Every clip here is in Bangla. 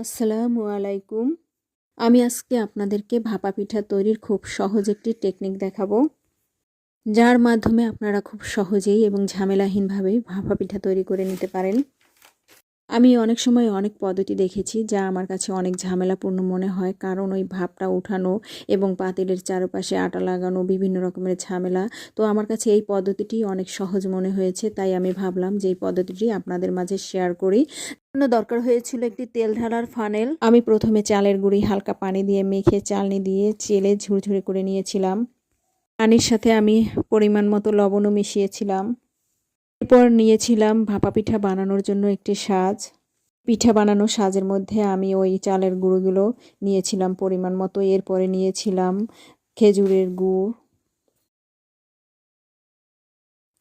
আসসালামু আলাইকুম। আমি আজকে আপনাদেরকে ভাপা পিঠা তৈরির খুব সহজ একটি টেকনিক দেখাবো, যার মাধ্যমে আপনারা খুব সহজেই এবং ঝামেলাহীনভাবে ভাপা পিঠা তৈরি করে নিতে পারেন। আমি অনেক সময় অনেক পদ্ধতি দেখেছি যা আমার কাছে অনেক ঝামেলাপূর্ণ মনে হয়, কারণ ওই ভাপটা উঠানো এবং পাতিলের চারপাশে আটা লাগানো বিভিন্ন রকমের ঝামেলা। তো আমার কাছে এই পদ্ধতিটি অনেক সহজ মনে হয়েছে, তাই আমি ভাবলাম যে এই পদ্ধতিটি আপনাদের মাঝে শেয়ার করি। দরকার হয়েছিল একটি তেল ঢালার ফানেল। আমি প্রথমে চালের গুঁড়ি হালকা পানি দিয়ে মেখে চালনি দিয়ে চেলে ঝুরঝুরে করে নিয়েছিলাম। পানির সাথে আমি পরিমাণ মতো লবণও মিশিয়েছিলাম। এরপর নিয়েছিলাম ভাপা পিঠা বানানোর জন্য একটি সাজ। পিঠা বানানোর সাজের মধ্যে আমি ওই চালের গুঁড়োগুলো নিয়েছিলাম পরিমাণ মতো। এরপরে নিয়েছিলাম খেজুরের গুড়।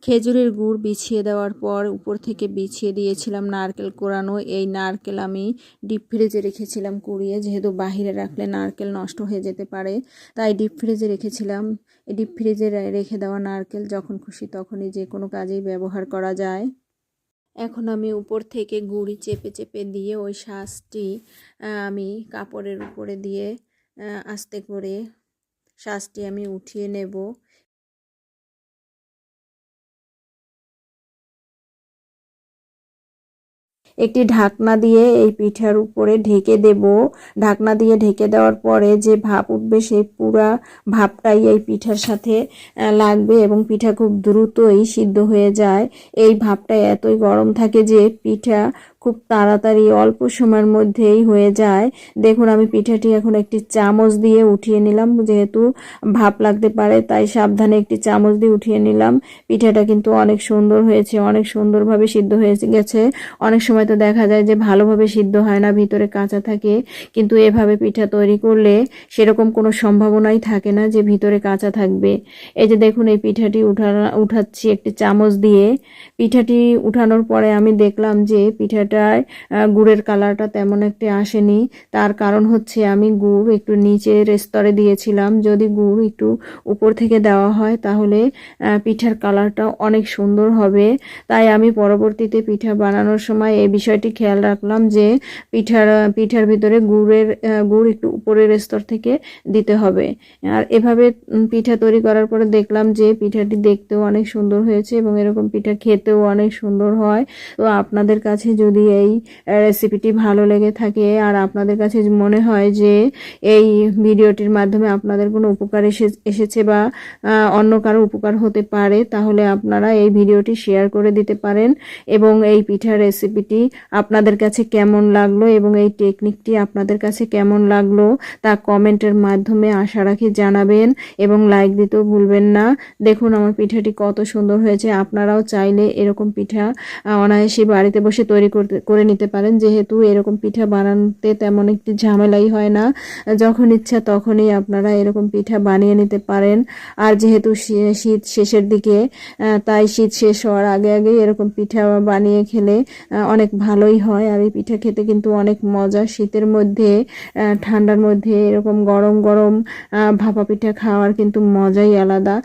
খেজুরের গুড় বিছিয়ে দেওয়ার পর উপর থেকে বিছিয়ে দিয়েছিলাম নারকেল কোরানো। এই নারকেল আমি ডিপ ফ্রিজে রেখেছিলাম কুড়িয়ে, যেহেতু বাহিরে রাখলে নারকেল নষ্ট হয়ে যেতে পারে, তাই ডিপ ফ্রিজে রেখেছিলাম। এই ডিপ ফ্রিজে রেখে দেওয়া নারকেল যখন খুশি তখনই যে কোনো কাজেই ব্যবহার করা যায়। এখন আমি উপর থেকে গুঁড়ি চেপে চেপে দিয়ে ওই শাঁসটি আমি কাপড়ের উপরে দিয়ে আস্তে করে শাঁসটি আমি উঠিয়ে নেব। একটি ঢাকনা দিয়ে এই পিঠার উপরে ঢেকে দেব। ঢাকনা দিয়ে ঢেকে দেওয়ার পরে যে ভাপ উঠবে সেই পুরা ভাপটাই এই পিঠার সাথে লাগবে এবং পিঠা খুব দ্রুতই সিদ্ধ হয়ে যায়। এই ভাপটা এতই গরম থাকে যে পিঠা খুব তাড়াতাড়ি অল্প সময়ের মধ্যেই হয়ে যায়। দেখুন আমি পিঠাটি এখন একটি চামচ দিয়ে উঠিয়ে নিলাম, যেহেতু ভাপ লাগতে পারে তাই সাবধানে একটি চামচ দিয়ে উঠিয়ে নিলাম। পিঠাটা কিন্তু অনেক সুন্দর হয়েছে, অনেক সুন্দরভাবে সিদ্ধ হয়ে গেছে। অনেক সময় তো দেখা যায় যে ভালোভাবে সিদ্ধ হয় না, ভিতরে কাঁচা থাকে, কিন্তু এভাবে পিঠা তৈরি করলে সেরকম কোনো সম্ভাবনাই থাকে না যে ভিতরে কাঁচা থাকবে। এই যে দেখুন এই পিঠাটি উঠাচ্ছি একটি চামচ দিয়ে। পিঠাটি উঠানোর পরে আমি দেখলাম যে পিঠাটায় গুড়ের কালারটা তেমন একটি আসেনি। তার কারণ হচ্ছে আমি গুড় একটু নিচের স্তরে দিয়েছিলাম। যদি গুড় একটু উপর থেকে দেওয়া হয় তাহলে পিঠার কালারটা অনেক সুন্দর হবে। তাই আমি পরবর্তীতে পিঠা বানানোর সময় এই বিষয়টি খেয়াল রাখলাম যে পিঠার ভিতরে গুড় একটু উপরের স্তর থেকে দিতে হবে। আর এভাবে পিঠা তৈরি করার পরে দেখলাম যে পিঠাটি দেখতেও অনেক সুন্দর হয়েছে এবং এরকম পিঠা খেতেও অনেক সুন্দর হয়। তো আপনাদের কাছে যদি এই রেসিপিটি ভালো লেগে থাকে আর আপনাদের কাছে মনে হয় যে এই ভিডিওটির মাধ্যমে আপনাদের কোনো উপকার এসেছে বা অন্য কারো উপকার হতে পারে, তাহলে আপনারা এই ভিডিওটি শেয়ার করে দিতে পারেন। এবং এই পিঠার রেসিপিটি আপনাদের কাছে কেমন লাগলো এবং এই টেকনিকটি আপনাদের কাছে কেমন লাগলো তা কমেন্টের মাধ্যমে আশা রাখি জানাবেন এবং লাইক দিতেও ভুলবেন না। দেখুন আমার পিঠাটি কত সুন্দর হয়েছে। আপনারাও চাইলে এরকম পিঠা অনায়াসে বাড়িতে বসে তৈরি করে নিতে পারেন, যেহেতু এরকম পিঠা বানাতে তেমন একটি ঝামেলাই হয় না। যখন ইচ্ছা তখনই আপনারা এরকম পিঠা বানিয়ে নিতে পারেন। আর যেহেতু শীত শেষের দিকে, তাই শীত শেষ হওয়ার আগে আগে এরকম পিঠা বানিয়ে খেলে অনেক ভালোই হয়। আর এই পিঠা খেতে কিন্তু অনেক মজা। শীতের মধ্যে ঠান্ডার মধ্যে এরকম গরম গরম ভাপা পিঠা খাওয়ার কিন্তু মজাই আলাদা।